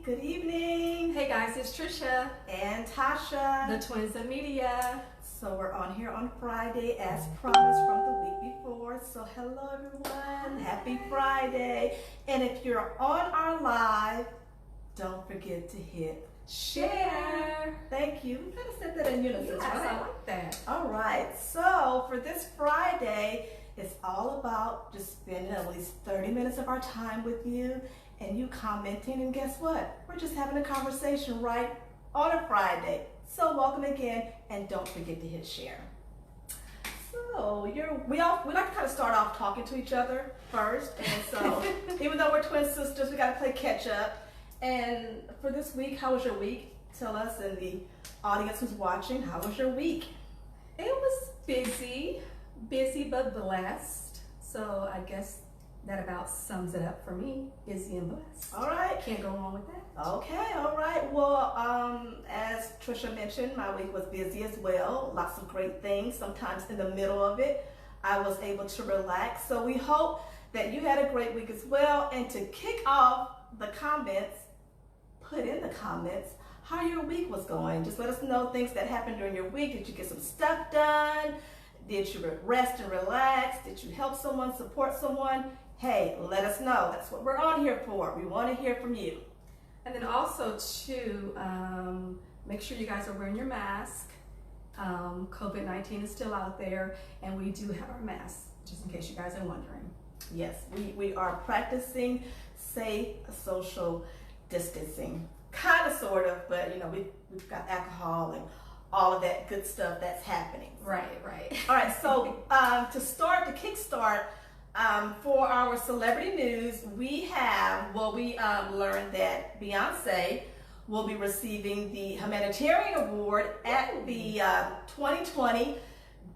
Good evening. Hey guys, it's Trisha And Tasha. the Twins of Media. So we're on here on Friday as promised from the week before. So hello everyone. Happy Friday. And if you're on our live, don't forget to hit Share. Thank you. We kind of said that in unison, Yes, right? I like that. All right. So for this Friday, it's all about just spending at least 30 minutes of our time with you and you commenting. And guess what? We're just having a conversation right on a Friday. So welcome again, and don't forget to hit share. So we like to kind of start off talking to each other first, and so even though we're twin sisters, we got to play catch up. And for this week, how was your week? Tell us, and the audience who's watching, how was your week? It was busy but blessed. So I guess that about sums it up for me. Busy and blessed. All right. Can't go wrong with that. Okay, all right. Well, as Trisha mentioned, my week was busy as well. Lots of great things. Sometimes in the middle of it, I was able to relax. So we hope that you had a great week as well. And to kick off the comments, put in the comments how your week was going. Just let us know things that happened during your week. Did you get some stuff done? Did you rest and relax? Did you help someone, support someone? Hey, let us know. That's what we're on here for. We want to hear from you. And then also to make sure you guys are wearing your mask. COVID-19 is still out there, and we do have our masks, just in case you guys are wondering. Yes, we are practicing safe social distancing. Kind of, sort of, but we've got alcohol and all of that good stuff that's happening. Right. All right, so to kickstart, for our celebrity news, we learned that Beyonce will be receiving the Humanitarian Award at the 2020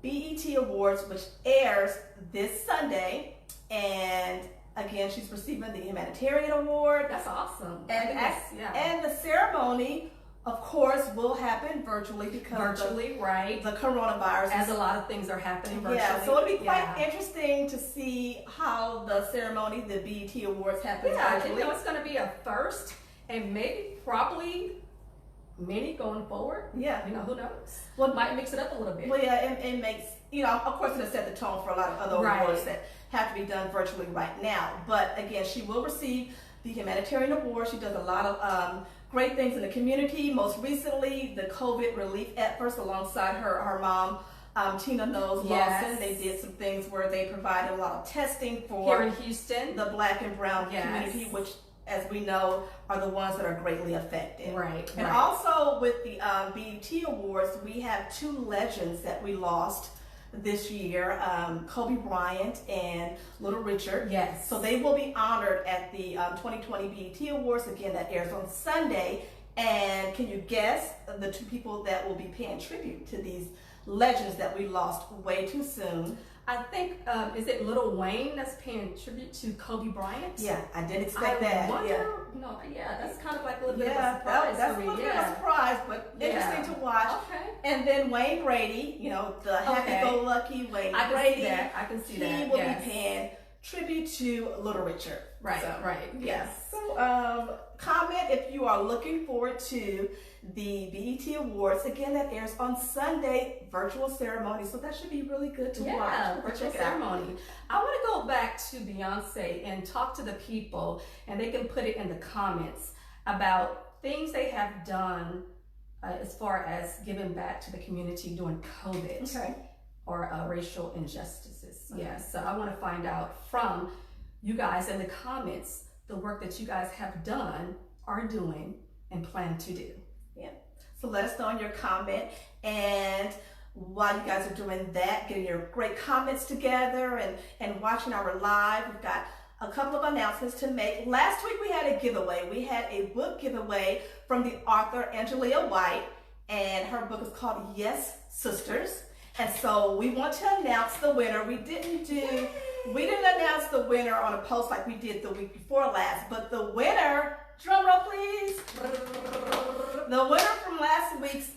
BET Awards, which airs this Sunday. And again, she's receiving the Humanitarian Award. That's awesome. And the ceremony, of course, will happen virtually because of the coronavirus. As a lot of things are happening virtually. Yeah, so it'll be quite interesting to see how the ceremony, the BET Awards, happens virtually. It's going to be a first, and probably many going forward. Yeah. Who knows? Well, might mix it up a little bit. Well, yeah, it makes, of course, it'll set the tone for a lot of other awards that have to be done virtually right now. But again, she will receive the Humanitarian Award. She does a lot of great things in the community. Most recently, the COVID relief efforts alongside her mom, Tina Knowles Lawson. They did some things where they provided a lot of testing for here in Houston, the Black and Brown community, which, as we know, are the ones that are greatly affected. Right. And also with the BET Awards, we have two legends that we lost this year, Kobe Bryant and Little Richard. Yes. So they will be honored at the 2020 BET Awards. Again, that airs on Sunday. And can you guess the two people that will be paying tribute to these legends that we lost way too soon? I think, is it Lil Wayne that's paying tribute to Kobe Bryant? Yeah, I didn't expect that. That's kind of like a little bit of a surprise that's for me. a little bit of a surprise, but interesting to watch. Okay. And then Wayne Brady, the happy-go-lucky Wayne Brady. I can see that. He will be paying tribute to Little Richard. Right. Yes. So comment if you are looking forward to the BET Awards. Again, that airs on Sunday, virtual ceremony. So that should be really good to watch. Yeah, virtual ceremony. I want to go back to Beyonce and talk to the people, and they can put it in the comments about things they have done as far as giving back to the community during COVID. Okay. Or racial injustices. Okay. Yeah, so I want to find out from you guys in the comments the work that you guys have done, are doing, and plan to do. Yeah. So let us know in your comment. And while you guys are doing that, getting your great comments together and watching our live, we've got a couple of announcements to make. Last week we had a giveaway. We had a book giveaway from the author Angelia White, and her book is called Yes, Sisters. And so we want to announce the winner. We didn't announce the winner on a post like we did the week before last, but the winner, drum roll please. The winner from last week's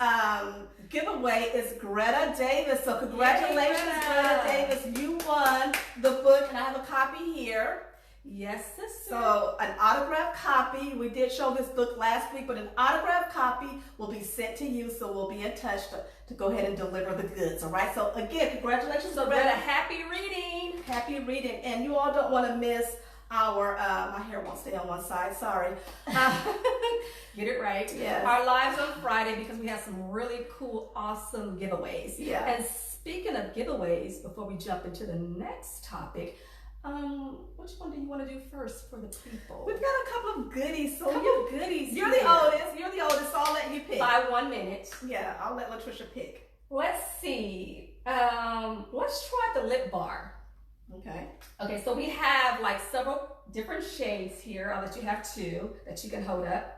giveaway is Greta Davis. So congratulations, Greta Davis. You won the book, and I have a copy here. Yes, sister. So an autographed copy, we did show this book last week, but an autographed copy will be sent to you, so we'll be in touch to go ahead and deliver the goods, all right? So again, congratulations. So Greta, happy reading. Happy reading. And you all don't want to miss our, my hair won't stay on one side, sorry. Get it right. Yes. Our lives on Friday, because we have some really cool, awesome giveaways. Yeah. And speaking of giveaways, before we jump into the next topic, which one do you want to do first for the people? We've got a couple of goodies. So goodies. You're the oldest, so I'll let you pick. By 1 minute. Yeah, I'll let Trisha pick. Let's see. Let's try the lip bar. Okay. Okay, so we have like several different shades here. I'll let you have two that you can hold up.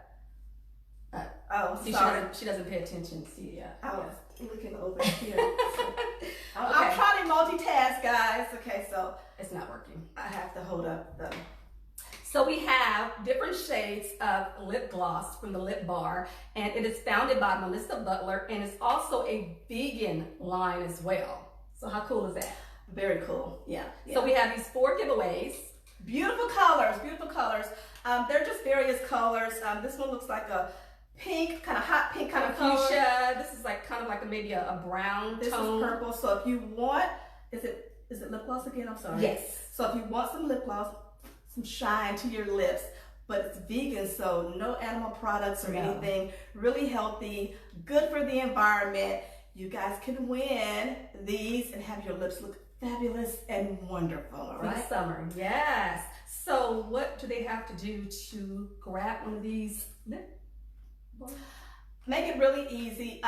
See, sorry. she doesn't pay attention. See, yeah. I was looking over here. So, I'm trying to multitask, guys. Okay, so it's not working. I have to hold up the. So we have different shades of lip gloss from the Lip Bar, and it is founded by Melissa Butler, and it's also a vegan line as well. So how cool is that? Very cool. Yeah. So we have these 4 giveaways. Beautiful colors. Beautiful colors. They're just various colors. This one looks like a pink, kind of hot pink kind of color. Fuchsia. This is like kind of like maybe a brown this tone. This is purple. So if you want, is it lip gloss again? I'm sorry. Yes. So if you want some lip gloss, some shine to your lips, but it's vegan, so no animal products or anything. Really healthy, good for the environment. You guys can win these and have your lips look fabulous and wonderful. All right. For the summer. Yes. So what do they have to do to grab one of these lip? Make it really easy.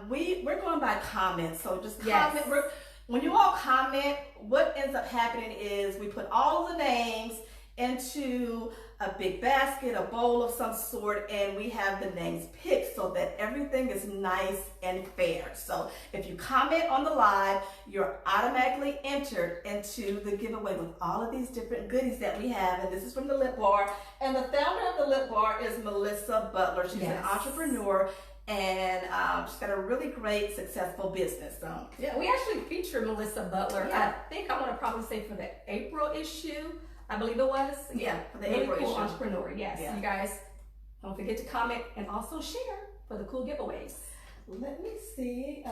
We're going by comments, so just comment. Yes. When you all comment, what ends up happening is we put all the names into a big basket, a bowl of some sort, and we have the names picked so that everything is nice and fair. So if you comment on the live, you're automatically entered into the giveaway with all of these different goodies that we have. And this is from the Lip Bar. And the founder of the Lip Bar is Melissa Butler. She's an entrepreneur, and she's got a really great, successful business. So yeah, we actually featured Melissa Butler. Yeah. I think I want to probably say for the April issue. I believe it was. Yeah, for the really April cool issue. Entrepreneur. Yes. Yeah. You guys don't forget to comment and also share for the cool giveaways. Let me see.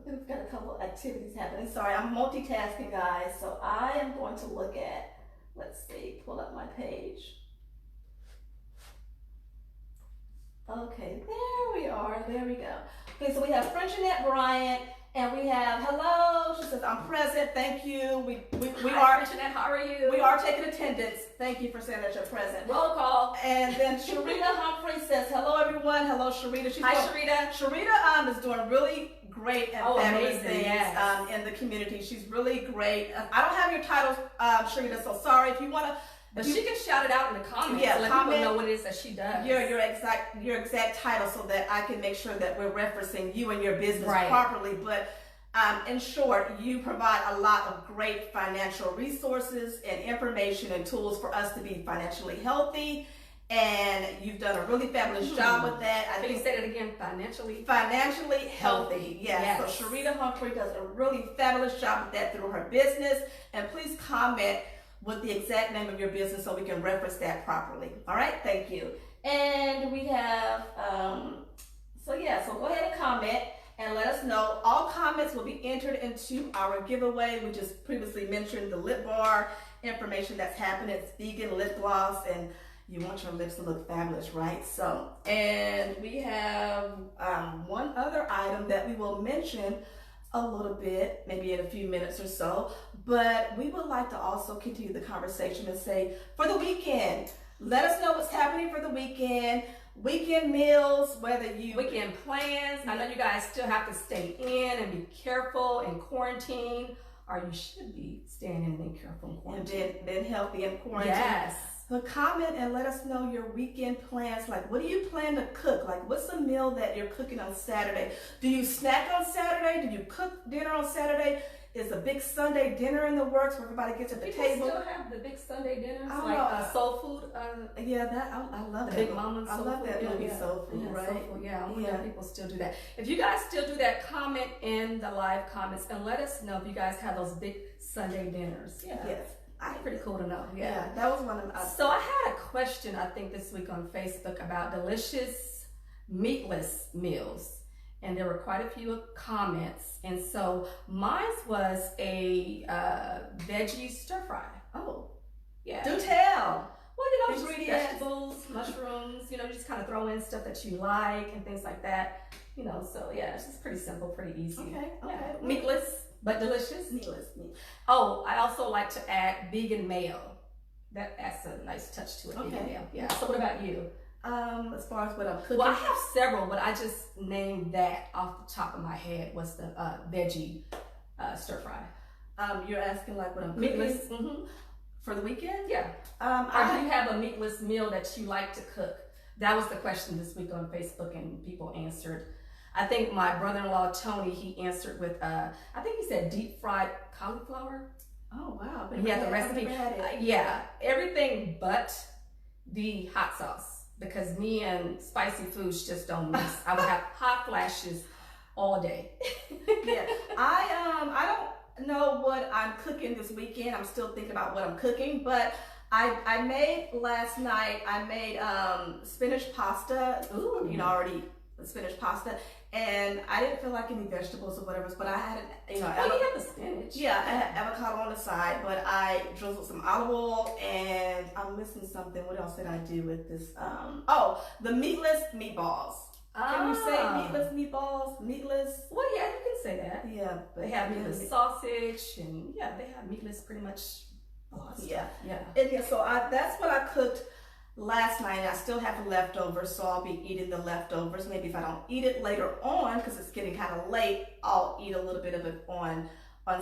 We've got a couple activities happening. Sorry, I'm multitasking, guys. So I am going to look at, let's see, pull up my page. Okay, there we are. There we go. Okay, so we have French Annette Bryant, and we have hello. She says, "I'm present. Thank you. We Hi, French Annette, how are you? We are taking attendance. Thank you for saying that you're present." Roll call. And then Sharita Humphrey says, "Hello, everyone. Hello, Sharita." Hi, Sharita. Sharita is doing really great and fabulous amazing, things yes. In the community. She's really great. I don't have your titles, Sharita, so sorry. If you want to. But she can shout it out in the comments to let people know what it is that she does. Your exact title, so that I can make sure that we're referencing you and your business properly. But in short, you provide a lot of great financial resources and information and tools for us to be financially healthy. And you've done a really fabulous job with that. Can you say that again? Financially healthy. Yes. So Sharita Humphrey does a really fabulous job with that through her business. And please comment with the exact name of your business so we can reference that properly. All right, thank you. And we have, so go ahead and comment and let us know. All comments will be entered into our giveaway. We just previously mentioned the Lip Bar information that's happening. It's vegan lip gloss, and you want your lips to look fabulous, right? So, and we have one other item that we will mention a little bit, maybe in a few minutes or so, but we would like to also continue the conversation and say, for the weekend, let us know what's happening for the weekend meals, weekend plans. I know you guys still have to stay in and be careful in quarantine, or you should be staying in and being careful in quarantine. And been healthy in quarantine. Yes. So comment and let us know your weekend plans. Like, what do you plan to cook? Like, what's the meal that you're cooking on Saturday? Do you snack on Saturday? Do you cook dinner on Saturday? Is a big Sunday dinner in the works where everybody gets at the table? Still have the big Sunday dinners, like soul food. I love that. Big Mama's I soul love food. that movie, Soul Food, right? Soul food, I wonder if people still do that. If you guys still do that, comment in the live comments and let us know if you guys have those big Sunday dinners. Yes. That's pretty cool to know. Yeah, that was one of them. So I had a question, I think, this week on Facebook about delicious meatless meals. And there were quite a few comments. And so mine was a veggie stir fry. Oh, yeah. Do tell. Well, you know, just Ingredients. vegetables, mushrooms, you know, just kind of throw in stuff that you like and things like that. You know, so yeah, it's just pretty simple, pretty easy. Okay. Yeah. Meatless, but delicious. Meatless. Oh, I also like to add vegan mayo. That adds a nice touch to it. Okay. Vegan mayo. Yeah. So what about you? As far as what I'm cooking. Well, I have several, but I just named that off the top of my head was the veggie stir fry. You're asking like what I'm cooking Meatless. Mm-hmm. for the weekend? Yeah. Or do you have a meatless meal that you like to cook? That was the question this week on Facebook, and people answered. I think my brother-in-law Tony, he answered with I think he said deep fried cauliflower. Oh wow! He had the recipe. Yeah, everything but the hot sauce, because me and spicy foods just don't mix. I would have hot flashes all day. Yeah, I don't know what I'm cooking this weekend. I'm still thinking about what I'm cooking, but I made last night. I made spinach pasta. Ooh. You know, already spinach pasta, and I didn't feel like any vegetables or whatever, but I had you know. Oh, you have the spinach. Yeah, I had avocado on the side, but I drizzled some olive oil, and I'm missing something. What else did I do with this? Oh, the meatless meatballs. Can you say meatless meatballs? Meatless? Well, yeah, you can say that. Yeah, but They have meatless sausage, and yeah, they have meatless pretty much. Yeah, yeah. And yeah, so that's what I cooked last night. I still have leftovers, so I'll be eating the leftovers. Maybe if I don't eat it later on, because it's getting kind of late, I'll eat a little bit of it on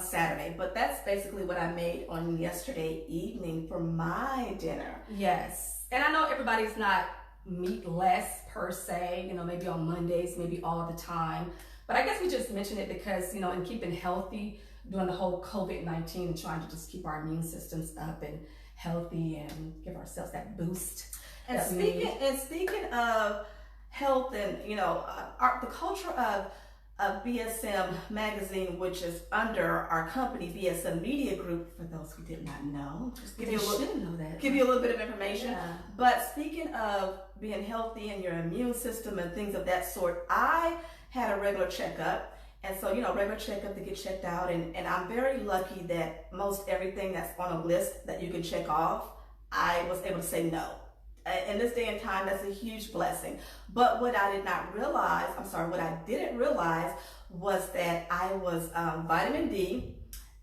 Saturday. But that's basically what I made on yesterday evening for my dinner. Yes, and I know everybody's not meatless per se. You know, maybe on Mondays, maybe all the time. But I guess we just mention it because, you know, in keeping healthy during the whole COVID-19 and trying to just keep our immune systems up and healthy and give ourselves that boost. And speaking of health and, you know, the culture of BSM magazine, which is under our company, BSM Media Group, for those who did not know, just give you a little bit of information. Yeah. But speaking of being healthy and your immune system and things of that sort, I had a regular checkup. And so, you know, regular checkup to get checked out. And I'm very lucky that most everything that's on a list that you can check off, I was able to say no. In this day and time, that's a huge blessing. But what I didn't realize was that I was vitamin D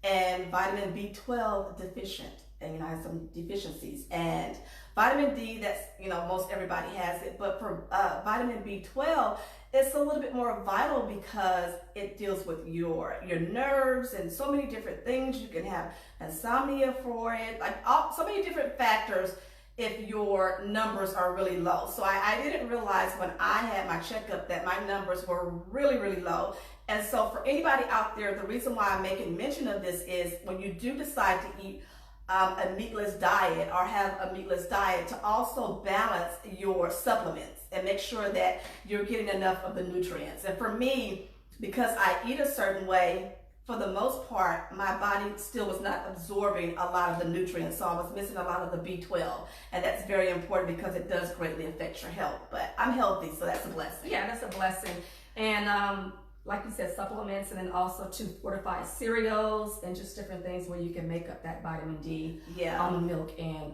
and vitamin B12 deficient. And, you know, I had some deficiencies. And vitamin D, that's, you know, most everybody has it. But for vitamin B12, it's a little bit more vital because it deals with your nerves and so many different things. You can have insomnia for it, like so many different factors if your numbers are really low. So I didn't realize when I had my checkup that my numbers were really, really low. And so for anybody out there, the reason why I'm making mention of this is when you do decide to eat a meatless diet or have a meatless diet, to also balance your supplements and make sure that you're getting enough of the nutrients. And for me, because I eat a certain way, for the most part, my body still was not absorbing a lot of the nutrients. So I was missing a lot of the B12. And that's very important because it does greatly affect your health. But I'm healthy, so that's a blessing. Yeah, that's a blessing. And like you said, supplements, and then also to fortified cereals and just different things where you can make up that vitamin D, almond milk, and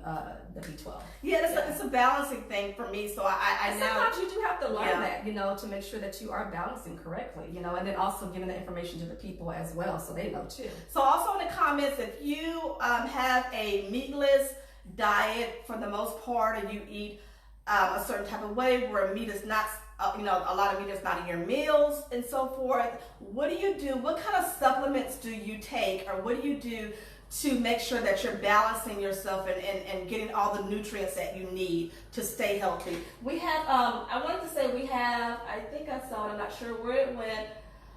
the B12. Yeah, it's a balancing thing for me. So I now sometimes you do have to learn that, you know, to make sure that you are balancing correctly, you know, and then also giving the information to the people as well, so they know too. So also in the comments, if you have a meatless diet for the most part, and you eat a certain type of way where meat is not, you know, a lot of meat is not in your meals and so forth, what do you do? What kind of supplements do you take, or what do you do to make sure that you're balancing yourself and getting all the nutrients that you need to stay healthy? We have, I wanted to say we have, I think I saw it, I'm not sure where it went,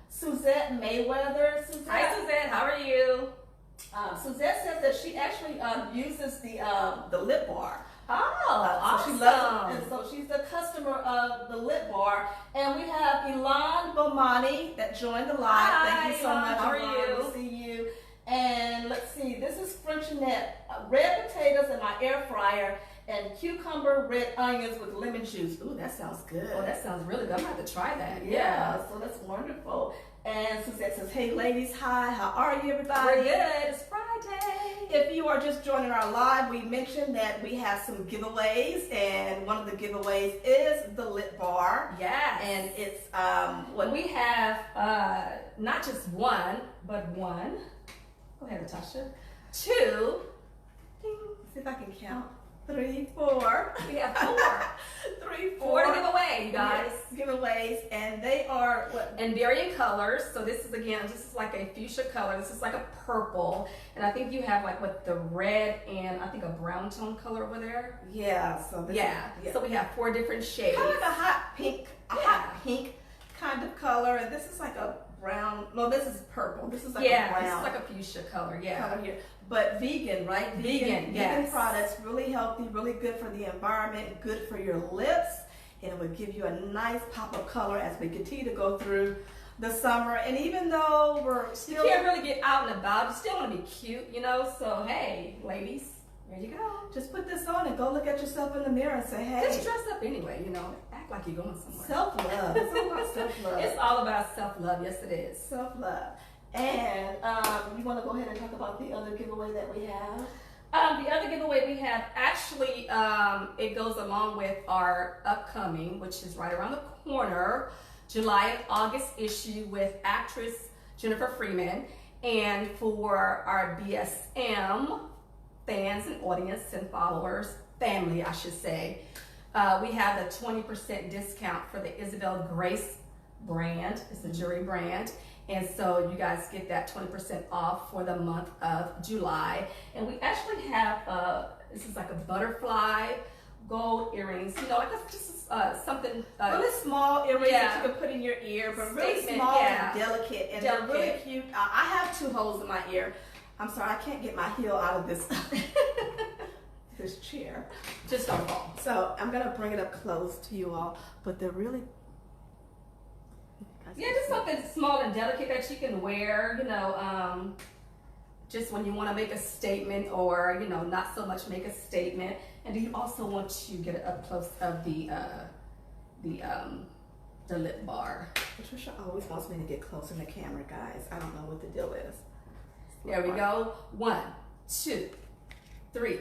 Suzette Mayweather. Suzette, hi Suzette, how are you? Suzette says that she actually uses the lip bar. Awesome. So she loves it, and so she's a customer of the lip bar. And we have Ilan Bomani that joined the live. Hi, thank you so Ilan. much. How are Ilan. you? We see you. And let's see, this is Frenchette, red potatoes in my air fryer, and cucumber red onions with lemon juice. Ooh, that sounds good. Oh, that sounds really good. I'm gonna have to try that. Yeah, so that's wonderful. And Suzette says, hey ladies, hi, how are you everybody? We're good, it's Friday. If you are just joining our live, we mentioned that we have some giveaways, and one of the giveaways is the lip bar. Yes. And it's, what we have, not just one, but one. Go ahead, Tasha. Two. Ding, see if I can count. 3, 4. We have 4. 3, 4 4 to give away, you guys. Yes, giveaways, and they are what? And varying colors. So this is again, this is like a fuchsia color. This is like a purple, and I think you have like what the red and I think a brown tone color over there. Yeah. So this is, So we have 4 different shades. Kind of like a hot pink, hot pink kind of color, and this is like a brown. No, this is purple. This is like a brown. This is like a fuchsia color. Yeah. Color here. But vegan, right? Vegan, yes. Vegan products, really healthy, really good for the environment, good for your lips, and it would give you a nice pop of color as we continue to go through the summer. And even though we're still... You can't really get out and about, you still want to be cute, you know? So, hey, ladies, there you go. Just put this on and go look at yourself in the mirror and say, hey. Just dress up anyway, you know? Act like you're going somewhere. Self-love. It's all about self-love. It's all about self-love. Yes, it is. Self-love. And you want to go ahead and talk about the other giveaway that we have? The other giveaway we have, actually, it goes along with our upcoming, which is right around the corner, July and August issue with actress Jennifer Freeman. And for our BSM fans and audience and followers, family, I should say, we have a 20% discount for the Isabel Grace brand. It's a jewelry brand. And so you guys get that 20% off for the month of July. And we actually have, this is like a butterfly gold earrings, you know, like just something. Really small earrings that you can put in your ear, but really small and delicate. And they're really cute. I have 2 holes in my ear. I'm sorry, I can't get my heel out of this, this chair. Just don't fall. So I'm going to bring it up close to you all, but they're really... Yeah, just something small and delicate that you can wear, you know, just when you want to make a statement or, you know, not so much make a statement. And do you also want to get it up close of the lip bar? Trisha always wants me to get close in the camera, guys. I don't know what the deal is. There we go. 1, 2, 3,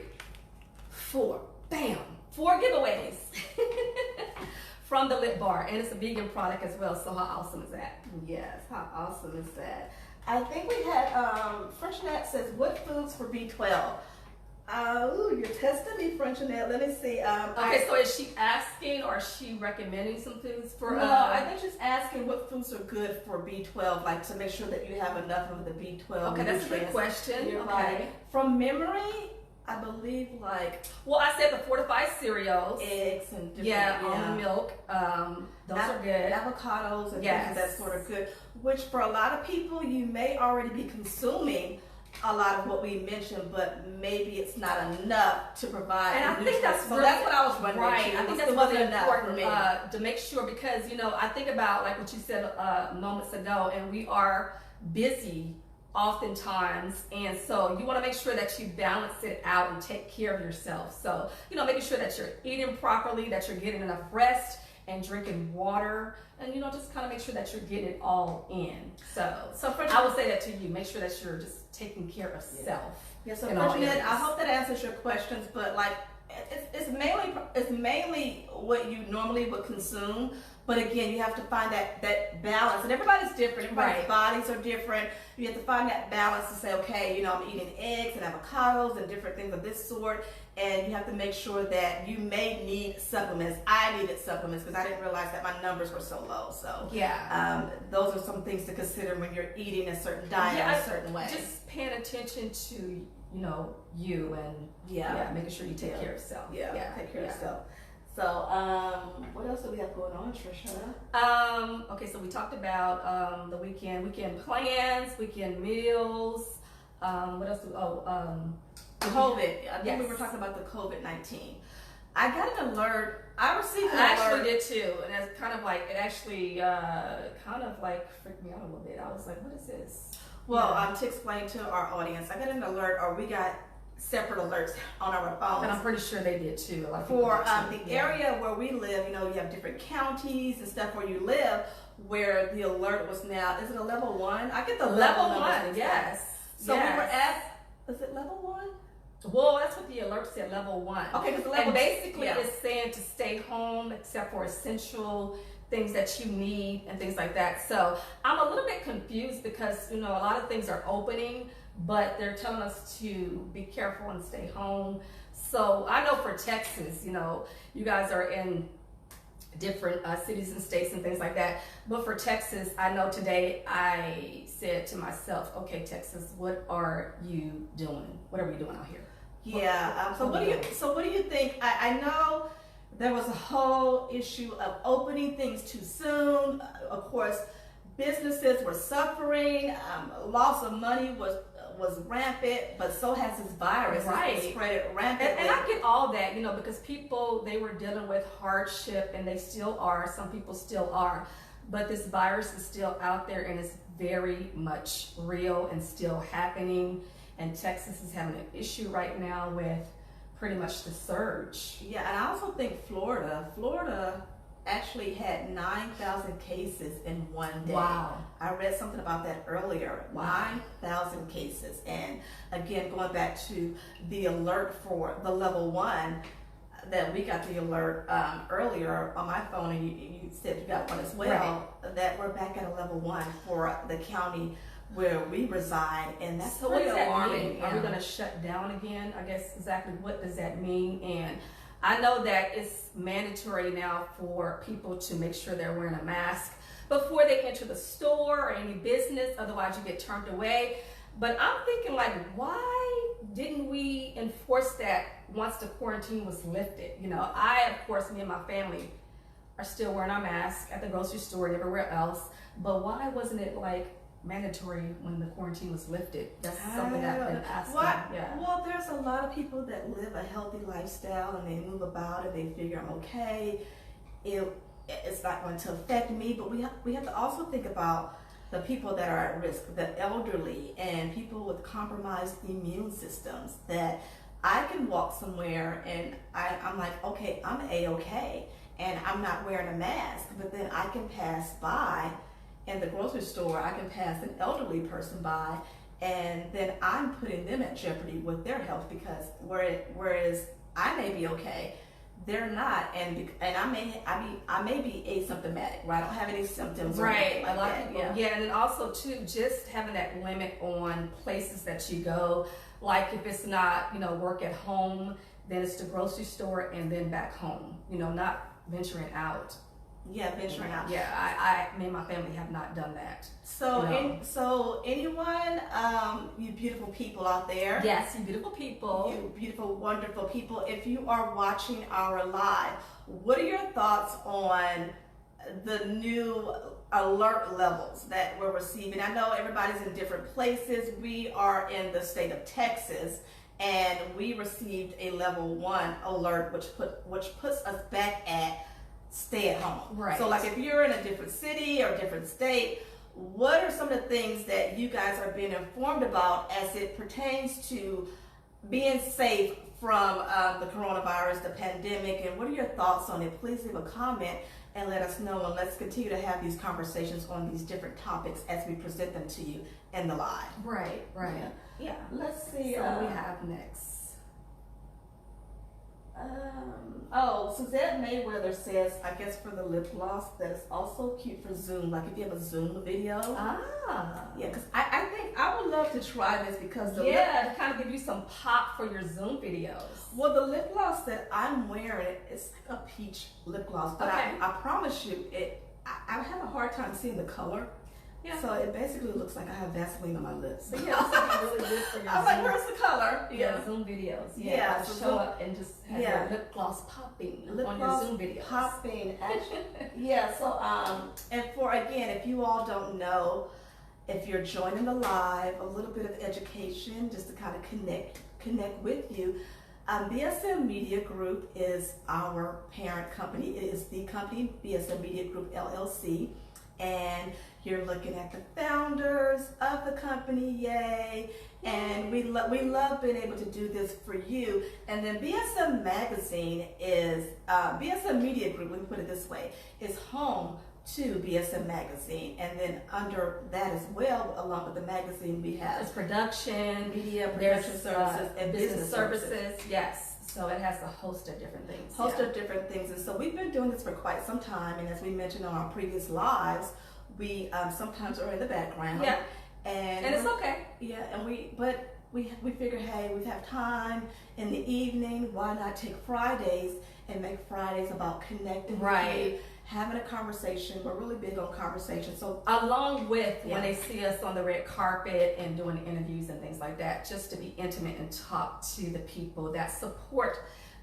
4. Bam! 4 giveaways. From the lip bar, and it's a vegan product as well, so how awesome is that? Yes, how awesome is that? I think we had, Frenchette says, what foods for B12? Ooh, you're testing me, Frenchette. Let me see. Okay, so is she asking or is she recommending some foods for? No, I think she's asking what foods are good for B12, like to make sure that you have enough of the B12. Okay, that's a good question. Okay. Right. From memory, I believe like... Well, I said the fortified cereals. Eggs and different... almond milk. Those are good. Avocados and things that sort of good. Which for a lot of people, you may already be consuming a lot of what we mentioned, but maybe it's not enough to provide. And I think that's so that's what I was wondering. Right. I think that's really important to make sure, because, you know, I think about like what you said moments ago, and we are busy oftentimes, and so you want to make sure that you balance it out and take care of yourself. So, you know, making sure that you're eating properly, that you're getting enough rest and drinking water, and, you know, just kind of make sure that you're getting it all in. So I would say that to you, make sure that you're just taking care of self. Yeah, so Frenchette, I hope that answers your questions, but like it's mainly what you normally would consume. But again, you have to find that balance, and everybody's different. Everybody's bodies are different. You have to find that balance to say, okay, you know, I'm eating eggs and avocados and different things of this sort, and you have to make sure that you may need supplements. I needed supplements because I didn't realize that my numbers were so low. So those are some things to consider when you're eating a certain diet a certain way. Just paying attention to, you know, you and making sure you take care of yourself. Take care of yourself. So, what else do we have going on, Trisha? Okay, so we talked about the weekend plans, weekend meals. What else? COVID. I think we were talking about the COVID-19. I got an alert. I received an alert. I actually did too, and it's kind of like, it actually kind of like freaked me out a little bit. I was like, what is this? Well, to explain to our audience, I got an alert, or we got separate alerts on our phones. And I'm pretty sure they did too. A lot of For people did too. the area where we live, you have different counties and stuff where you live, where the alert was now, is it a level 1? I get the level numbers 1, mixed up. yes. So we were at, is it level 1? Well, that's what the alert said, level 1. Okay, because level and basically it's saying to stay home except for essential things that you need and things like that. So I'm a little bit confused because, a lot of things are opening, but they're telling us to be careful and stay home. So I know for Texas, you guys are in different cities and states and things like that. But for Texas, I know today I said to myself, okay, Texas, what are you doing? What are we doing out here? Yeah. So what do you think? I know there was a whole issue of opening things too soon. Of course, businesses were suffering. Loss of money was rampant, but so has this virus. It's spread rampantly. And I get all that, because people, they were dealing with hardship, and they still are. Some people still are. But this virus is still out there, and it's very much real and still happening. And Texas is having an issue right now with pretty much the surge. Yeah, and I also think Florida actually had 9,000 cases in one day. Wow. I read something about that earlier. Wow. 9,000 cases. And again, going back to the alert for the level 1, that we got the alert earlier on my phone, and you said you got one as well, that we're back at a level 1 for the county where we reside, and that's so what does that alarming. mean? Are we going to shut down again? I guess exactly what does that mean? And I know that it's mandatory now for people to make sure they're wearing a mask before they enter the store or any business, otherwise you get turned away. But I'm thinking, why didn't we enforce that once the quarantine was lifted? Of course, me and my family are still wearing our masks at the grocery store and everywhere else, but why wasn't it mandatory when the quarantine was lifted? That's something I've been asking. Well, there's a lot of people that live a healthy lifestyle, and they move about and they figure, I'm okay, it's not going to affect me. But we have to also think about the people that are at risk, the elderly and people with compromised immune systems, that I can walk somewhere and I'm like, okay, I'm A-okay, and I'm not wearing a mask, but then I can pass by in the grocery store, I can pass an elderly person by, and then I'm putting them at jeopardy with their health, because whereas I may be okay, they're not, and I may be asymptomatic, right? I don't have any symptoms, right? Like a lot of people, and then also too, just having that limit on places that you go. Like if it's not, work at home, then it's the grocery store and then back home. Not venturing out. Yeah, venturing out. Yeah, me and my family have not done that. So anyone, you beautiful people out there. Yes, you beautiful people. You beautiful, wonderful people. If you are watching our live, what are your thoughts on the new alert levels that we're receiving? I know everybody's in different places. We are in the state of Texas, and we received a level 1 alert, which puts us back at stay at home. Right. So if you're in a different city or different state, what are some of the things that you guys are being informed about as it pertains to being safe from the coronavirus, the pandemic, and what are your thoughts on it? Please leave a comment and let us know, and let's continue to have these conversations on these different topics as we present them to you in the live. Right. Yeah. Let's see what we have next. Suzette Mayweather says, I guess for the lip gloss, that is also cute for Zoom. Like if you have a Zoom video. Yeah, because I think I would love to try this, because to kind of give you some pop for your Zoom videos. Well, the lip gloss that I'm wearing, it's like a peach lip gloss, but okay. I promise you, I have a hard time seeing the color. Yeah. So it basically looks like I have Vaseline on my lips. But yeah, this would be really good for your I was like, where's the color? Yeah, Zoom videos. Yeah, so show up and just have your lip gloss popping on your Zoom videos. Popping, actually. Yeah, so, and again, if you all don't know, if you're joining the live, a little bit of education just to kind of connect with you. BSM Media Group is our parent company. It is the company, BSM Media Group LLC. and you're looking at the founders of the company, yay. And we love being able to do this for you. And then BSM Magazine is, BSM Media Group, let me put it this way, is home to BSM Magazine. And then under that as well, along with the magazine, we have It's production, media, production services, and business services. Yes. So it has a host of different things. Of different things. And so we've been doing this for quite some time. And as we mentioned on our previous lives, we sometimes are in the background. Yeah. And it's okay. Yeah, and we figure, hey, we have time in the evening. Why not take Fridays and make Fridays about connecting with you, having a conversation. We're really big on conversation. So along with when they see us on the red carpet and doing interviews and things like that, just to be intimate and talk to the people that support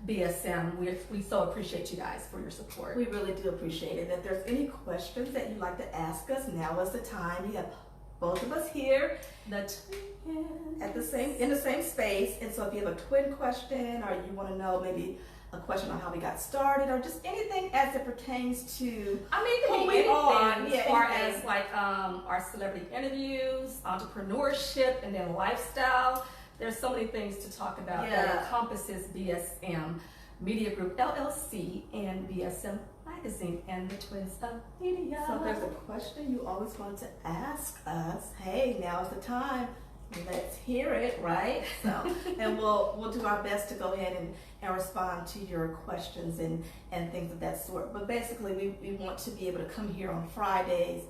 BSM. We so appreciate you guys for your support. We really do appreciate it. If there's any questions that you'd like to ask us, now is the time. You have both of us here in the same space. And so if you have a twin question, or you want to know maybe a question on how we got started, or just anything as it pertains to who we are, as far as like our celebrity interviews, entrepreneurship, and then lifestyle. There's so many things to talk about that encompasses BSM Media Group LLC and BSM Magazine and the Twins of Media. So if there's a question you always want to ask us, hey, now's the time. Let's hear it, right? So, and we'll do our best to go ahead and respond to your questions and things of that sort. But basically, we want to be able to come here on Fridays,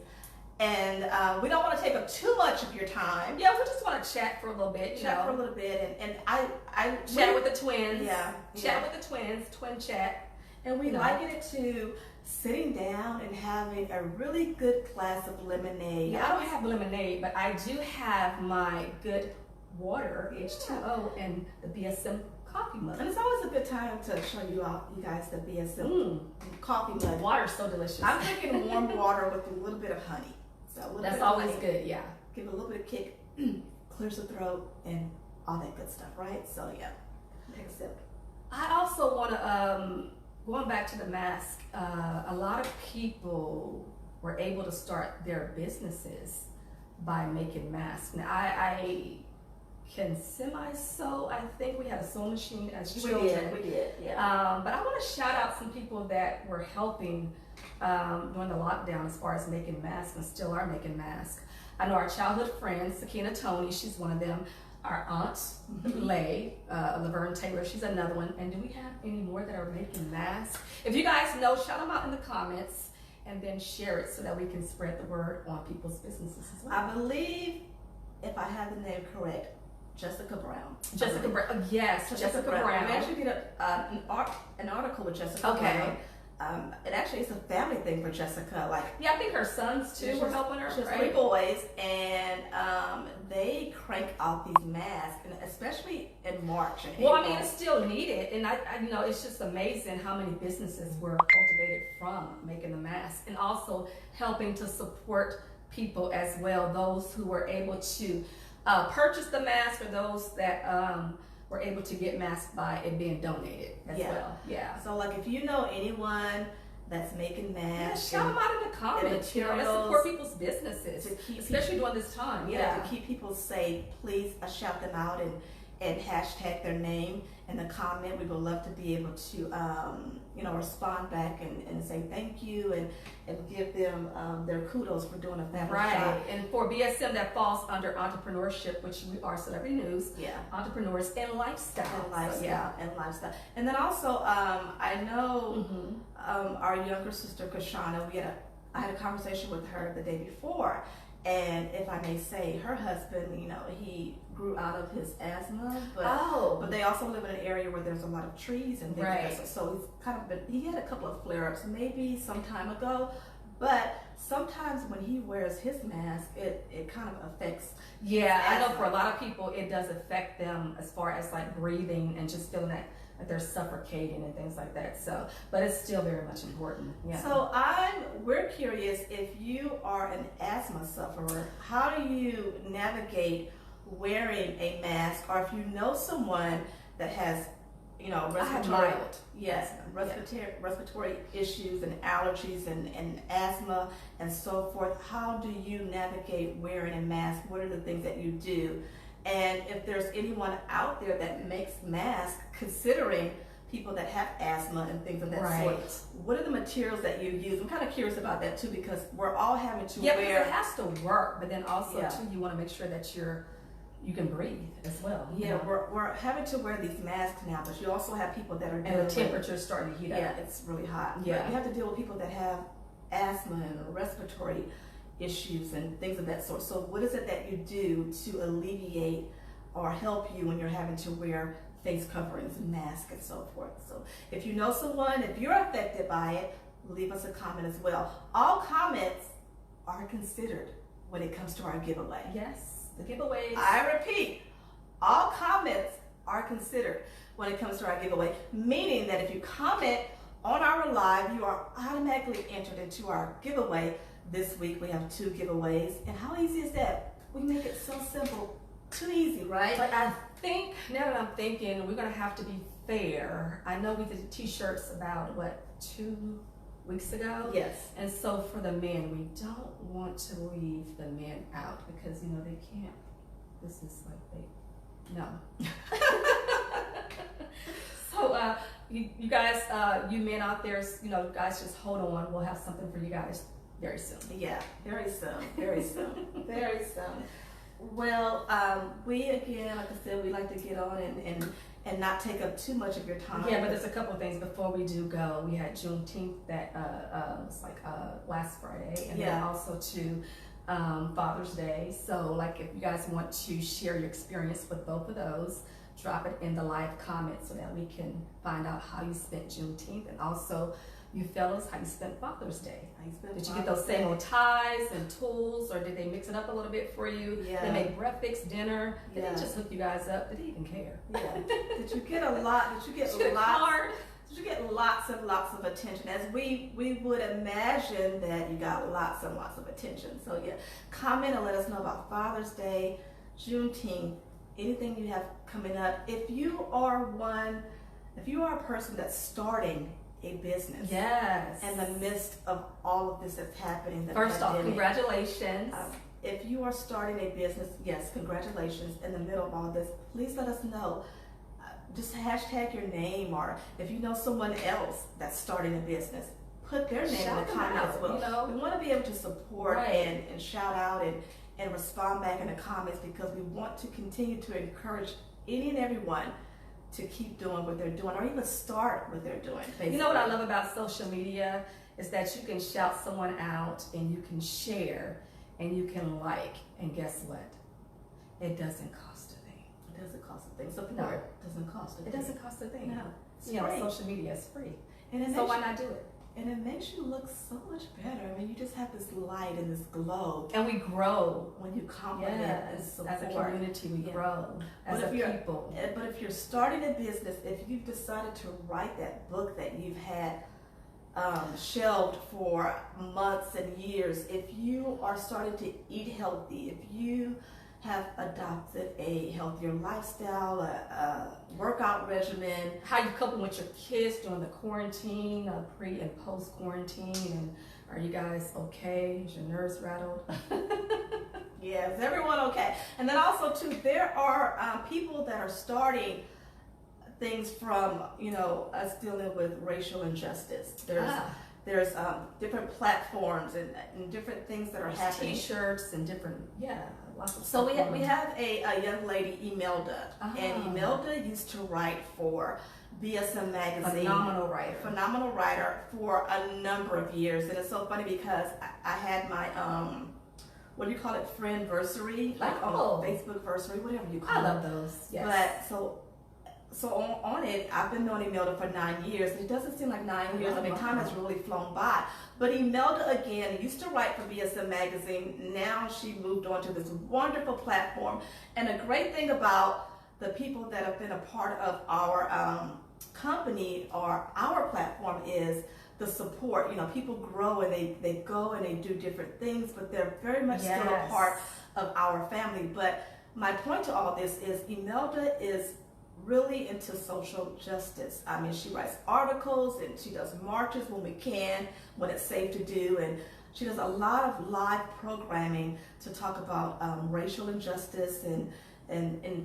and we don't want to take up too much of your time. Yeah, we just want to chat for a little bit. For a little bit, and I chat with the twins. Chat with the twins, twin chat. And we liken it to sitting down and having a really good glass of lemonade. Yeah, I don't have lemonade, but I do have my good water, H2O, and the BSM coffee mug. And it's always a good time to show you guys the BSM coffee mug. Water's so delicious. I'm drinking warm water with a little bit of honey. So that's always good, yeah. Give it a little bit of kick, clears the throat, and all that good stuff, right? So yeah, take a sip. I also want to, going back to the mask, a lot of people were able to start their businesses by making masks. Now, I can semi-sew. I think we had a sewing machine as children. We did, yeah. But I want to shout out some people that were helping during the lockdown as far as making masks and still are making masks. I know our childhood friend, Sakina Tony, she's one of them. Our aunt, Laverne Taylor, she's another one. And do we have any more that are making masks? If you guys know, shout them out in the comments and then share it so that we can spread the word on people's businesses as well. I believe, if I have the name correct, Jessica Brown. Jessica Brown, yes, Jessica Brown. We actually did an article with Jessica Brown. It actually is a family thing for Jessica. I think her sons too were helping her. She has 3 boys, and they crank out these masks, and especially in March and April. Well, I mean, it's still needed, and I it's just amazing how many businesses were cultivated from making the masks, and also helping to support people as well, those who were able to purchase the mask, or those that were able to get masks by it being donated as well. Yeah. So if you know anyone that's making masks, shout them out in the comments. Let's support people's businesses, especially during this time. To keep people safe, please shout them out and hashtag their name in the comment. We would love to be able to respond back and say thank you and give them their kudos for doing a fabulous job. And for BSM, that falls under entrepreneurship, which we are Celebrity News. Entrepreneurs and lifestyle. And lifestyle. And then also, I know our younger sister Kashana, I had a conversation with her the day before. And if I may say, her husband, he grew out of his asthma, but they also live in an area where there's a lot of trees and things. So he had a couple of flare-ups maybe some time ago, but sometimes when he wears his mask, it kind of affects. I know for a lot of people it does affect them as far as breathing and just feeling that they're suffocating and things like that. So, but it's still very much important. Yeah. So we're curious, if you are an asthma sufferer, how do you navigate wearing a mask, or if you know someone that has respiratory, mild. yes, respiratory issues and allergies and asthma and so forth. How do you navigate wearing a mask? What are the things that you do? And if there's anyone out there that makes masks, considering people that have asthma and things of that sort, what are the materials that you use? I'm kind of curious about that too, because we're all having to wear. Yeah, it has to work, but then also too, you want to make sure that you can breathe as well. Yeah, we're having to wear these masks now, but you also have people that are and the temperature's starting to heat up. Yeah, it's really hot. Yeah, but you have to deal with people that have asthma and respiratory issues and things of that sort. So what is it that you do to alleviate or help you when you're having to wear face coverings and masks and so forth? So if you know someone, if you're affected by it, leave us a comment as well. All comments are considered when it comes to our giveaway. Yes, the giveaways. I repeat, all comments are considered when it comes to our giveaway, meaning that if you comment on our live, you are automatically entered into our giveaway. This week we have 2 giveaways, and how easy is that? We make it so simple, too easy, right? But I think, now that I'm thinking, we're gonna have to be fair. I know we did t-shirts about, 2 weeks ago? Yes. And so for the men, we don't want to leave the men out because, they can't, this is like no. So you guys, you men out there, guys, just hold on. We'll have something for you guys very soon. Yeah, very soon, very soon, very soon. Well, we again, like I said, we like to get on and not take up too much of your time. Yeah, but there's a couple of things before we do go. We had Juneteenth that was like last Friday, and then also to Father's Day. So like if you guys want to share your experience with both of those, drop it in the live comments so that we can find out how you spent Juneteenth, and also you fellas, how you spent Father's Day. Did you get those same old ties and tools, or did they mix it up a little bit for you? Yeah. They made breakfast, dinner. Did they just hook you guys up? Did they even care? Yeah. Did you get a lot? Did you get a lot? Did you get lots of attention? As we would imagine that you got lots and lots of attention. So yeah, comment and let us know about Father's Day, Juneteenth, anything you have coming up. If you are a person that's starting a business, yes, in the midst of all of this that's happening, first off, congratulations. If you are starting a business, yes, congratulations. In the middle of all this, please let us know. Just hashtag your name, or if you know someone else that's starting a business, put their name in the comments as well. We want to be able to support and shout out and respond back in the comments, because we want to continue to encourage any and everyone to keep doing what they're doing, or even start what they're doing. Basically. You know what I love about social media is that you can shout someone out and you can share and you can like, and guess what? It doesn't cost a thing. It doesn't cost a thing. Support doesn't cost a thing. It doesn't cost a thing. No. It's free. Social media is free. And so why not do it? And it makes you look so much better. I mean, you just have this light and this glow. And we grow. When you compliment and support. As a community, we grow as a people. But if you're starting a business, if you've decided to write that book that you've had shelved for months and years, if you are starting to eat healthy, if you have adopted a healthier lifestyle, a workout regimen. How you coping with your kids during the quarantine, pre and post quarantine, and are you guys okay? Is your nerves rattled? Yeah, is everyone okay? And then also too, there are people that are starting things from, us dealing with racial injustice. There's different platforms and different things that are happening. T-shirts and different, lots of so stuff. we have a young lady, Imelda, and Imelda used to write for BSM Magazine. Phenomenal writer for a number of years. And it's so funny because I had my, what do you call it, friendversary, like Facebook versary, whatever you call it. I love those, yes. But so on it, I've been knowing Imelda for 9 years. It doesn't seem like 9 years. I mean, time has really flown by. But Imelda, again, used to write for BSM Magazine. Now she moved on to this wonderful platform. And a great thing about the people that have been a part of our company or our platform is the support. People grow and they go and they do different things, but they're very much still a part of our family. But my point to all this is Imelda is really into social justice. I mean, she writes articles and she does marches when we can, when it's safe to do, and she does a lot of live programming to talk about racial injustice and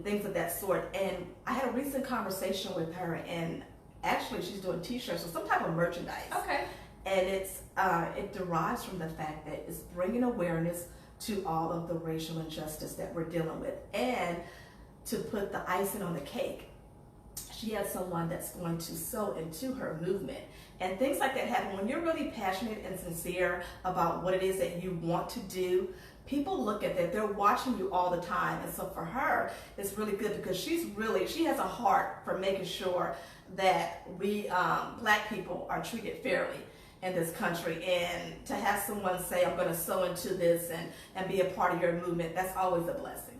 things of that sort. And I had a recent conversation with her, and actually she's doing t-shirts or some type of merchandise. Okay. And it derives from the fact that it's bringing awareness to all of the racial injustice that we're dealing with. And to put the icing on the cake, she has someone that's going to sew into her movement. And things like that happen when you're really passionate and sincere about what it is that you want to do. People look at that, they're watching you all the time. And so for her, it's really good because she has a heart for making sure that we Black people are treated fairly in this country. And to have someone say, I'm going to sew into this and be a part of your movement, that's always a blessing.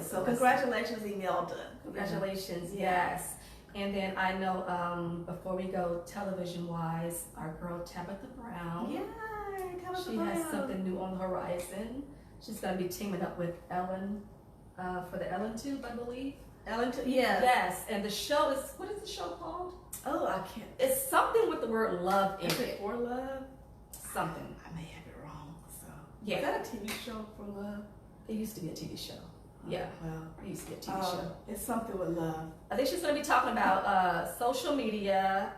So congratulations, Imelda. Congratulations, yes. And then I know before we go television-wise, our girl Tabitha Brown. Yay, Tabitha She Brown. has something new on the horizon. She's going to be teaming up with Ellen for the Ellen Tube, I believe. Ellen, yes. Yes, and the show is, what is the show called? Oh, I can't. It's something with the word love in Is it it. For Love? Something. I may have it wrong. So Yeah. Is that a TV show, For Love? It used to be a TV show. Yeah. Well, It used to be a TV show. it's something with love. I think she's going to be talking about social media,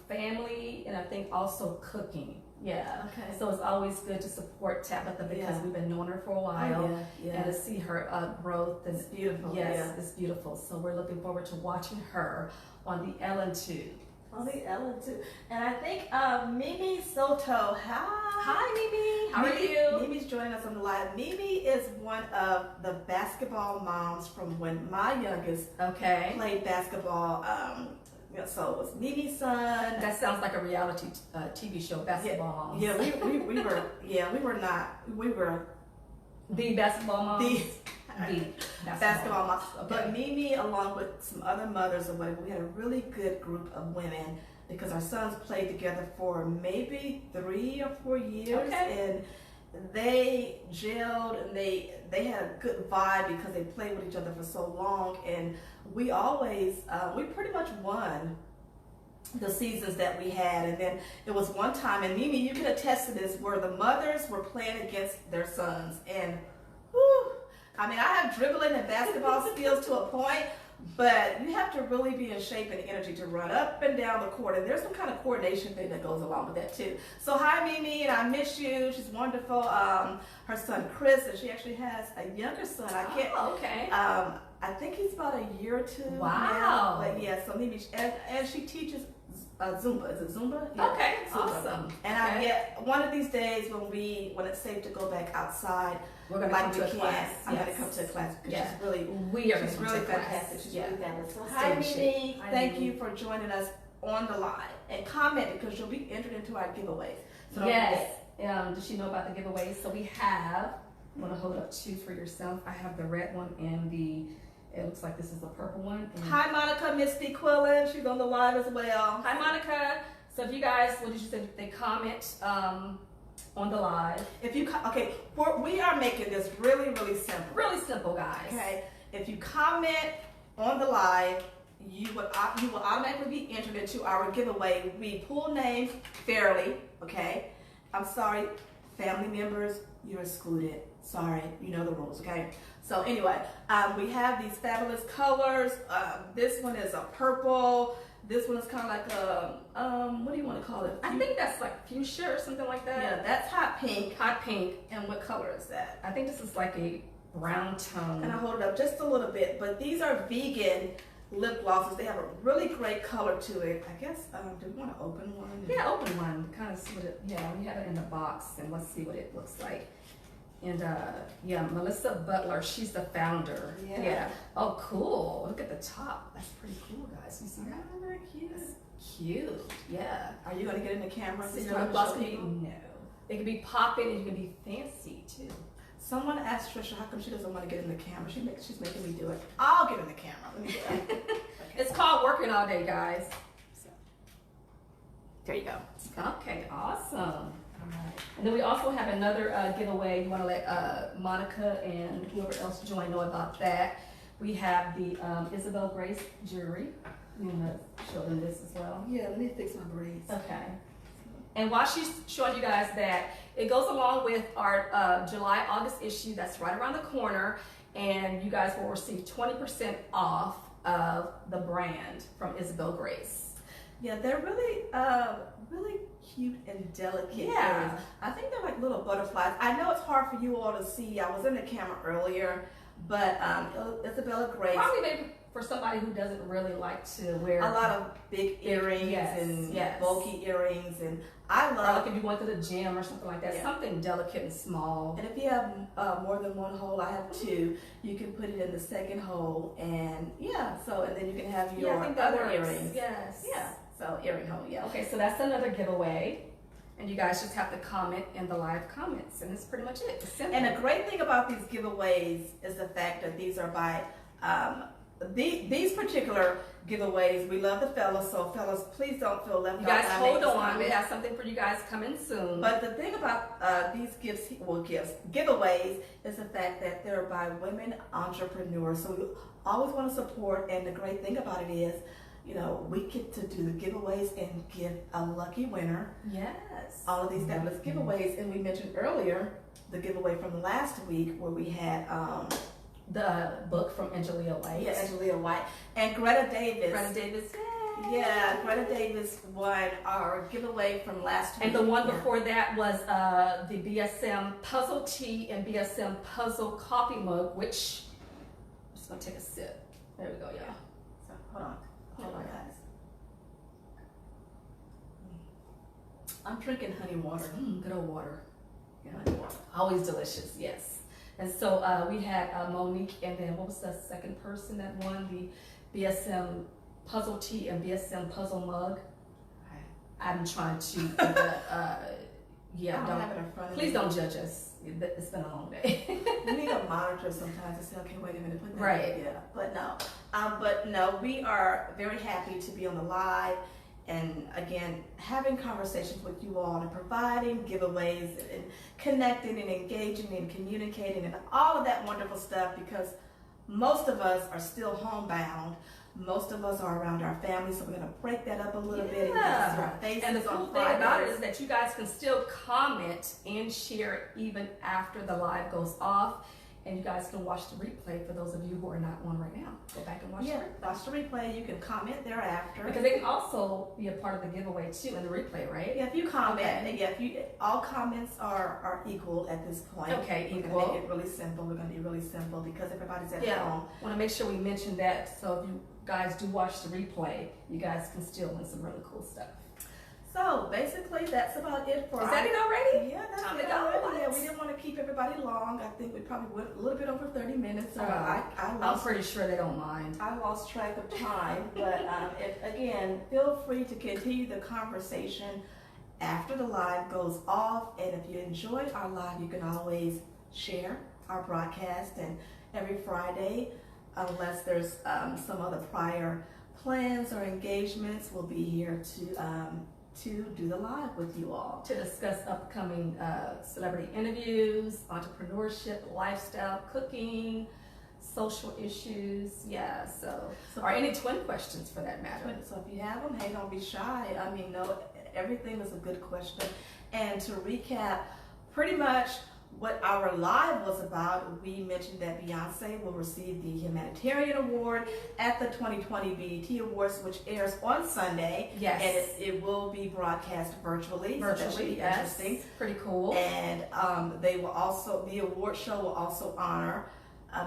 family, and I think also cooking. Yeah. Okay. So it's always good to support Tabitha because we've been knowing her for a while, and to see her growth. And It's beautiful. Yes, it's beautiful. So we're looking forward to watching her on the Ellen Tube. On the Ellen too. And I think Mimi Soto. Hi, Mimi. How are you? Mimi's joining us on the live. Mimi is one of the basketball moms from when my youngest played basketball. So it was Mimi's son. That sounds like a reality TV show, basketball moms. Yeah, we were the basketball moms. The basketball moms. Okay. But Mimi, along with some other mothers or whatever, we had a really good group of women because our sons played together for maybe 3 or 4 years. And they gelled and they had a good vibe because they played with each other for so long. And we always, we pretty much won the seasons that we had. And then it was one time, and Mimi, you can attest to this, where the mothers were playing against their sons. And whew, I mean, I have dribbling and basketball skills to a point, but you have to really be in shape and energy to run up and down the court. And there's some kind of coordination thing that goes along with that too. So hi, Mimi, and I miss you. She's wonderful. Her son, Chris, and she actually has a younger son. I think he's about a year or two now. But yeah, so Mimi, and she teaches Zumba. Is it Zumba? Yeah. Okay, Zumba. awesome. And I get one of these days when it's safe to go back outside, we're going to come to a class. I'm going to come to a class because she's really fantastic. She's really fantastic. So hi, Mimi. Thank you for joining us on the live and comment because you'll be entered into our giveaways. So yes. Does she know about the giveaways? So we have. I'm going to hold up 2 for yourself. I have the red one and it looks like this is the purple one. Hi, Monica Misty Quillen. She's on the live as well. Hi, Monica. So if you guys, what did you say? They comment on the live. If you we are making this really, really simple. Really simple, guys. Okay. If you comment on the live, you will automatically be entered into our giveaway. We pull names fairly. Okay. I'm sorry, family members, you're excluded. Sorry, you know the rules. Okay. So anyway, we have these fabulous colors. This one is a purple. This one is kind of like a, what do you want to call it? I think that's like fuchsia or something like that. Yeah, that's hot pink. Hot pink. And what color is that? I think this is like a brown tone. And I hold it up just a little bit. But these are vegan lip glosses. They have a really great color to it. I guess, do we want to open one? Yeah, open one. Kind of see what we have it in the box and let's see what it looks like. And Melissa Butler, she's the founder. Yeah. Oh, cool. Look at the top. That's pretty cool, guys. You see that? Very cute. That's cute. Yeah. Are you going to get in the camera? So your lip gloss can be, no. It can be popping and you can be fancy too. Someone asked Trisha how come she doesn't want to get in the camera. She's making me do it. I'll get in the camera. Let me do it. Okay. It's called working all day, guys. So, there you go. Okay, awesome. And then we also have another giveaway. You want to let Monica and whoever else join know about that. We have the Isabel Grace jewelry. You want to show them this as well? Yeah, let me fix my braids. Okay. And while she's showing you guys that, it goes along with our July-August issue that's right around the corner, and you guys will receive 20% off of the brand from Isabel Grace. Yeah, they're really, really cute and delicate. Yeah. Earrings. I think they're like little butterflies. I know it's hard for you all to see. I was in the camera earlier, but Isabella Grace. Probably maybe for somebody who doesn't really like to wear a lot of big earrings and bulky earrings, and I or love. like if you went to the gym or something like that, something delicate and small. And if you have more than one hole, I have two. You can put it in the second hole, and and then you can have your other earrings. Yes. Yeah. So earring hole. Yeah. Okay, so that's another giveaway. And you guys just have to comment in the live comments, and that's pretty much it. It's simple. And the great thing about these giveaways is the fact that these are by these particular giveaways. We love the fellas, so fellas, please don't feel left out. You guys hold on. We have something for you guys coming soon. But the thing about these giveaways is the fact that they're by women entrepreneurs. So we always want to support, and the great thing about it is, we get to do the giveaways and give a lucky winner. Yes. All of these fabulous giveaways. And we mentioned earlier the giveaway from last week where we had the book from Angelia White. Yeah, Angelia White. And Greta Davis. Yay. Yeah, Greta Davis won our giveaway from last week. And the one before that was the BSM Puzzle Tea and BSM Puzzle Coffee Mug, which I'm just going to take a sip. There we go, y'all. So, hold on, guys. I'm drinking honey water. Good old water. Yeah, honey water. Always delicious, yes. And so we had Monique, and then what was the second person that won the BSM Puzzle Tea and BSM Puzzle Mug? I'm trying to, please don't judge us. It's been a long day. We need a monitor sometimes to say, okay, wait a minute, put that right. in. Yeah, but no, we are very happy to be on the live. And again, having conversations with you all and providing giveaways and connecting and engaging and communicating and all of that wonderful stuff, because most of us are still homebound. Most of us are around our families, so we're going to break that up a little bit and get to our faces. And the cool thing about it is that you guys can still comment and share even after the live goes off. And you guys can watch the replay for those of you who are not on right now. Go back and watch the replay. Watch the replay. You can comment thereafter. Because they can also be a part of the giveaway too in the replay, right? Yeah, if you comment, all comments are equal at this point. Okay, equal. We're going to make it really simple. We're going to be really simple because everybody's at home. I want to make sure we mention that, so if you guys do watch the replay, you guys can still win some really cool stuff. So basically, that's about it for. Is that it already? Yeah, that's it already. Yeah, we didn't want to keep everybody long. I think we probably went a little bit over 30 minutes. I'm pretty sure they don't mind. I lost track of time, but again, feel free to continue the conversation after the live goes off. And if you enjoyed our live, you can always share our broadcast. And every Friday, unless there's some other prior plans or engagements, we'll be here to do the live with you all. To discuss upcoming celebrity interviews, entrepreneurship, lifestyle, cooking, social issues. Yeah, so or any twin questions for that matter. So if you have them, hey, don't be shy. I mean, no, everything is a good question. And to recap, pretty much what our live was about, we mentioned that Beyonce will receive the Humanitarian Award at the 2020 BET Awards, which airs on Sunday. Yes. And it will be broadcast virtually. So that should be interesting. Pretty cool. And the award show will also honor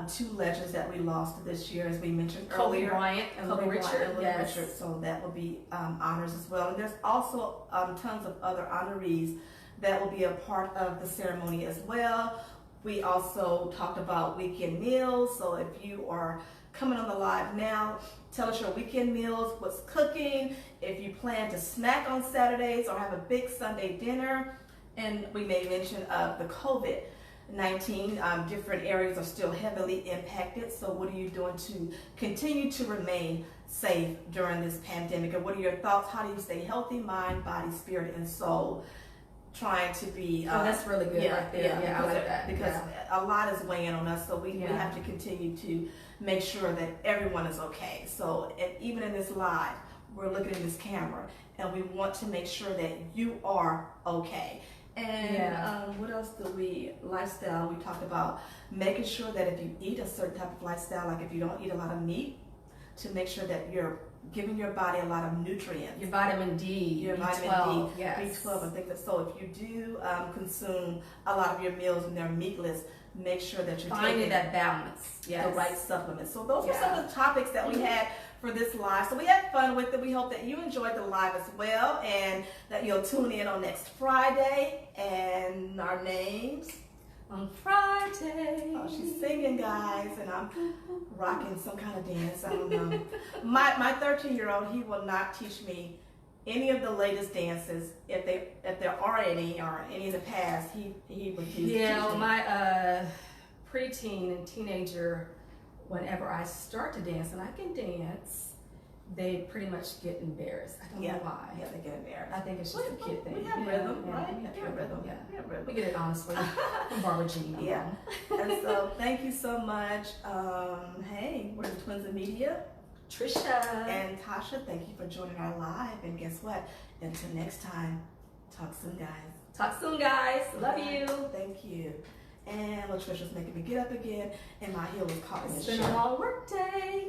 two legends that we lost this year, as we mentioned earlier. Kobe Bryant and Little Richard. So that will be honors as well. And there's also tons of other honorees that will be a part of the ceremony as well. We also talked about weekend meals. So if you are coming on the live now, tell us your weekend meals, what's cooking, if you plan to snack on Saturdays or have a big Sunday dinner. And we may mention the COVID-19. Different areas are still heavily impacted. So what are you doing to continue to remain safe during this pandemic? And what are your thoughts? How do you stay healthy, mind, body, spirit, and soul trying to be. Oh, that's really good right there. Yeah, I like that. Because a lot is weighing on us, so we have to continue to make sure that everyone is okay. So even in this live, we're looking at this camera, and we want to make sure that you are okay. And what else lifestyle, we talked about making sure that if you eat a certain type of lifestyle, like if you don't eat a lot of meat, to make sure that you're giving your body a lot of nutrients. Your vitamin D, your B12, vitamin D, yes. B12, I think that. So if you do consume a lot of your meals and they're meatless, make sure that you're taking that balance, the right supplements. So those are Yeah. some of the topics that we had for this live. So we had fun with it. We hope that you enjoyed the live as well, and that you'll tune in on next Friday. And our names on Friday. Oh, she's singing, guys, and I'm rocking some kind of dance. I don't know. My 13-year-old, he will not teach me any of the latest dances. If there are any or any in the past, he refused to teach me. My preteen and teenager, whenever I start to dance, and I can dance, they pretty much get embarrassed. I don't know why. Yeah, they get embarrassed. I think it's just a kid thing. We have rhythm, right? We have rhythm. Yeah. We have rhythm. We get it honestly from Barbara Jean. Yeah. And so thank you so much. Hey, we're the Twins of Media. Trisha. And Tasha, thank you for joining our live. And guess what? Until next time, talk soon, guys. Talk soon, guys. Love you. Thank you. And Trisha's making me get up again, and my heel was caught in the It's shirt. been a long work day.